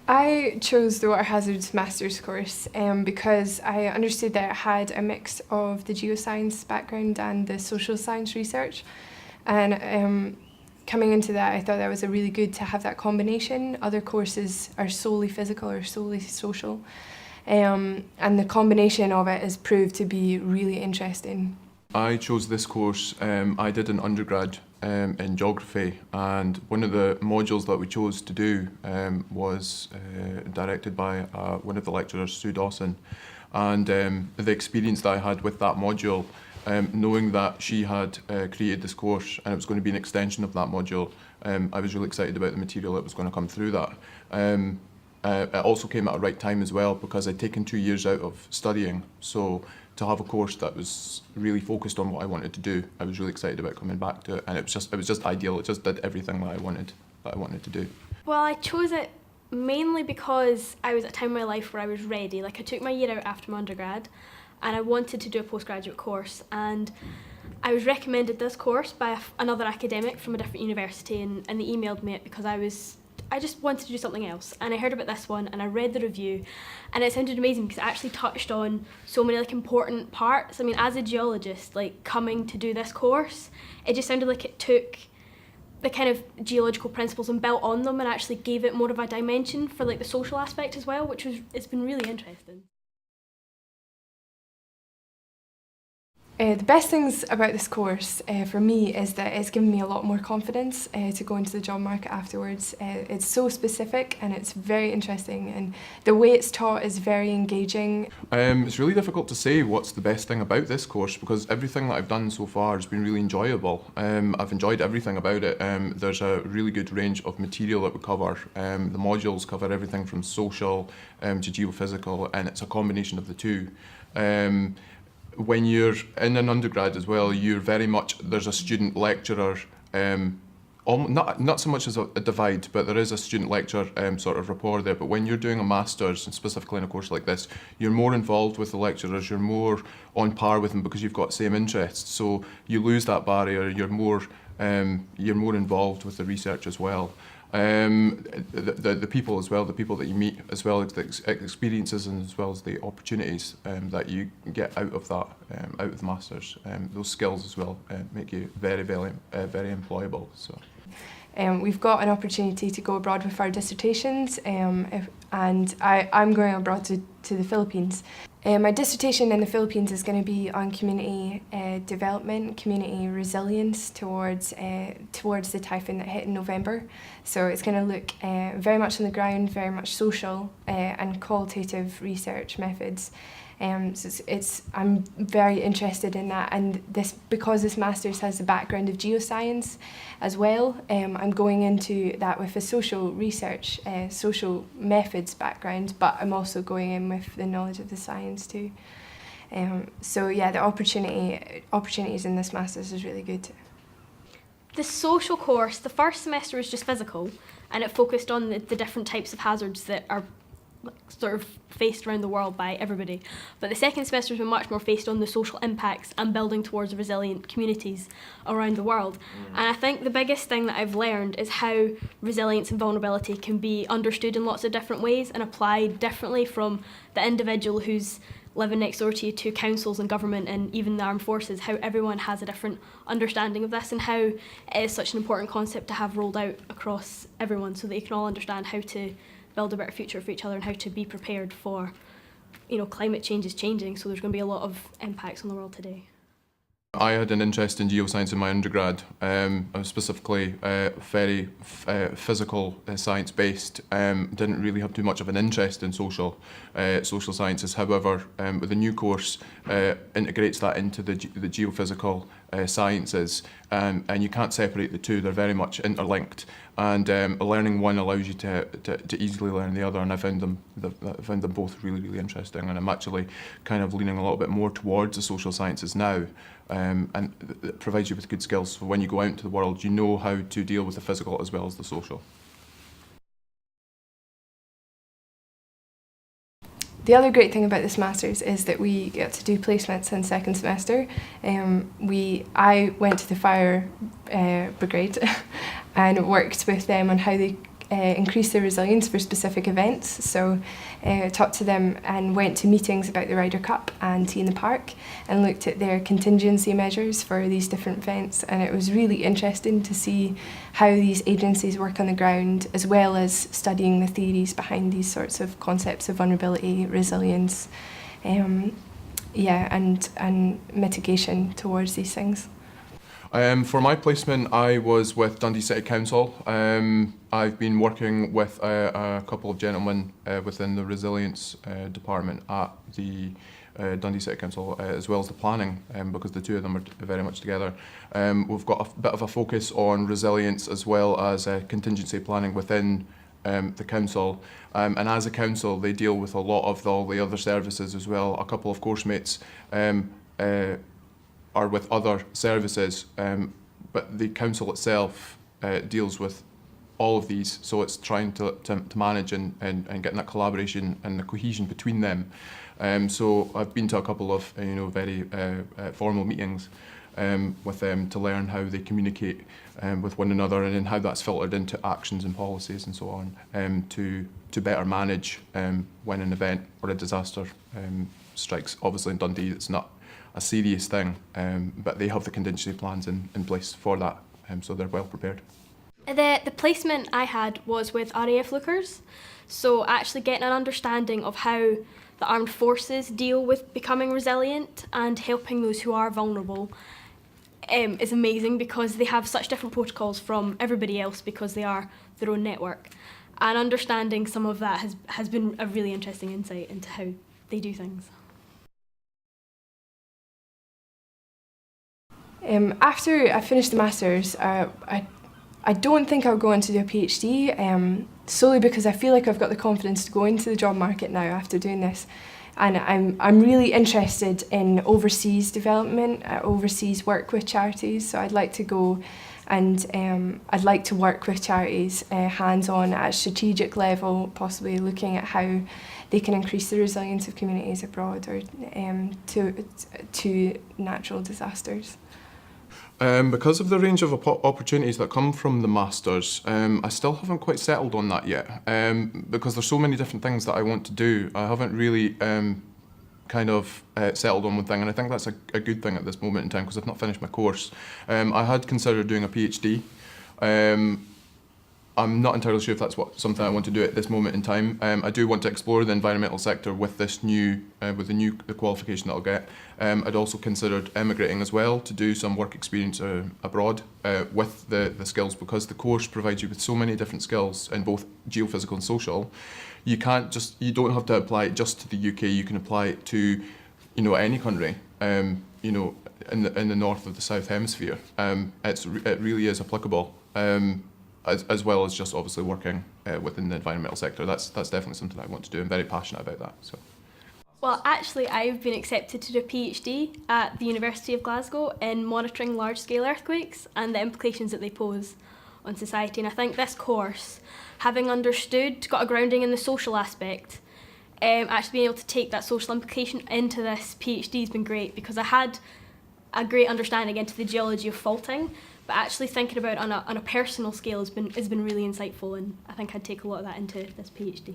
I chose the Water Hazards Masters course because I understood that it had a mix of the geoscience background and the social science research. And coming into that, I thought that was a really good to have that combination. Other courses are solely physical or solely social. And the combination of it has proved to be really interesting. I chose this course. I did an undergrad in geography, and one of the modules that we chose to do was directed by one of the lecturers, Sue Dawson. And the experience that I had with that module, knowing that she had created this course and it was going to be an extension of that module, I was really excited about the material that was going to come through that. It also came at a right time as well because I'd taken 2 years out of studying, so to have a course that was really focused on what I wanted to do, I was really excited about coming back to it, and it was just ideal. It just did everything that I wanted to do. Well, I chose it mainly because I was at a time in my life where I was ready. Like, I took my year out after my undergrad and I wanted to do a postgraduate course, and I was recommended this course by another academic from a different university, and they emailed me it because I just wanted to do something else, and I heard about this one and I read the review and it sounded amazing because it actually touched on so many important parts. I mean, as a geologist, coming to do this course, it just sounded like it took the kind of geological principles and built on them and actually gave it more of a dimension for the social aspect as well, it's been really interesting. The best things about this course for me is that it's given me a lot more confidence to go into the job market afterwards. It's so specific and it's very interesting, and the way it's taught is very engaging. It's really difficult to say what's the best thing about this course because everything that I've done so far has been really enjoyable. I've enjoyed everything about it. There's a really good range of material that we cover. The modules cover everything from social to geophysical, and it's a combination of the two. When you're in an undergrad as well, you're very much, there's a student lecturer, not so much as a divide, but there is a student lecturer sort of rapport there. But when you're doing a master's, and specifically in a course like this, you're more involved with the lecturers, you're more on par with them because you've got the same interests. So you lose that barrier, you're more involved with the research as well. The people as well, the people that you meet, as well as the experiences and as well as the opportunities that you get out of that, out of the masters. Those skills as well make you very employable. So. We've got an opportunity to go abroad with our dissertations, and I'm going abroad to the Philippines. My dissertation in the Philippines is going to be on community development, community resilience towards the typhoon that hit in November. So it's going to look very much on the ground, very much social and qualitative research methods. So I'm very interested in that, and because this master's has the background of geoscience as well, I'm going into that with a social research, social methods background, but I'm also going in with the knowledge of the science too. So yeah, the opportunities in this master's is really good. The social course, the first semester was just physical, and it focused on the different types of hazards that are sort of faced around the world by everybody. But the second semester has been much more faced on the social impacts and building towards resilient communities around the world. And I think the biggest thing that I've learned is how resilience and vulnerability can be understood in lots of different ways and applied differently from the individual who's living next door to you to councils and government and even the armed forces, how everyone has a different understanding of this and how it is such an important concept to have rolled out across everyone so that you can all understand how to build a better future for each other and how to be prepared for, climate change is changing, so there's going to be a lot of impacts on the world today. I had an interest in geoscience in my undergrad. I was specifically very physical science based. Didn't really have too much of an interest in social sciences. However, with the new course, integrates that into the geophysical sciences, and you can't separate the two. They're very much interlinked. And learning one allows you to easily learn the other, and I found them both really interesting. And I'm actually kind of leaning a little bit more towards the social sciences now. And it provides you with good skills for when you go out into the world, you know how to deal with the physical as well as the social. The other great thing about this Masters is that we get to do placements in second semester. I went to the fire brigade and worked with them on how they increase their resilience for specific events. So talked to them and went to meetings about the Ryder Cup and Tea in the Park and looked at their contingency measures for these different events, and it was really interesting to see how these agencies work on the ground, as well as studying the theories behind these sorts of concepts of vulnerability, resilience, and mitigation towards these things. For my placement, I was with Dundee City Council. I've been working with a couple of gentlemen within the Resilience department at the Dundee City Council, as well as the planning, because the two of them are very much together. We've got a bit of a focus on resilience as well as contingency planning within the council. And as a council, they deal with a lot of all the other services as well. A couple of course mates are with other services, but the council itself deals with all of these, so it's trying to manage and getting that collaboration and the cohesion between them. So I've been to a couple of very formal meetings with them to learn how they communicate with one another, and then how that's filtered into actions and policies and so on, to better manage when an event or a disaster strikes. Obviously in Dundee it's not a serious thing, but they have the contingency plans in place for that, so they're well prepared. The placement I had was with RAF Lookers, so actually getting an understanding of how the armed forces deal with becoming resilient and helping those who are vulnerable is amazing, because they have such different protocols from everybody else because they are their own network. And understanding some of that has been a really interesting insight into how they do things. After I finished the Masters, I don't think I'll go on to do a PhD, solely because I feel like I've got the confidence to go into the job market now after doing this. And I'm really interested in overseas development, overseas work with charities, so I'd like to go and I'd like to work with charities hands-on at a strategic level, possibly looking at how they can increase the resilience of communities abroad or to natural disasters. Because of the range of opportunities that come from the Masters, I still haven't quite settled on that yet, because there's so many different things that I want to do. I haven't really settled on one thing, and I think that's a good thing at this moment in time, because I've not finished my course. I had considered doing a PhD. I'm not entirely sure if that's something I want to do at this moment in time. I do want to explore the environmental sector with this the qualification that I'll get. I'd also considered emigrating as well to do some work experience abroad with the skills, because the course provides you with so many different skills in both geophysical and social. You don't have to apply it just to the UK. You can apply it to any country. In the north of the south hemisphere. It really is applicable. As well as just obviously working within the environmental sector. That's definitely something I want to do. I'm very passionate about that. So. Well, actually, I've been accepted to do a PhD at the University of Glasgow in monitoring large-scale earthquakes and the implications that they pose on society. And I think this course, having got a grounding in the social aspect, actually being able to take that social implication into this PhD has been great, because I had a great understanding into the geology of faulting, but actually thinking about it on a personal scale has been really insightful, and I think I'd take a lot of that into this PhD.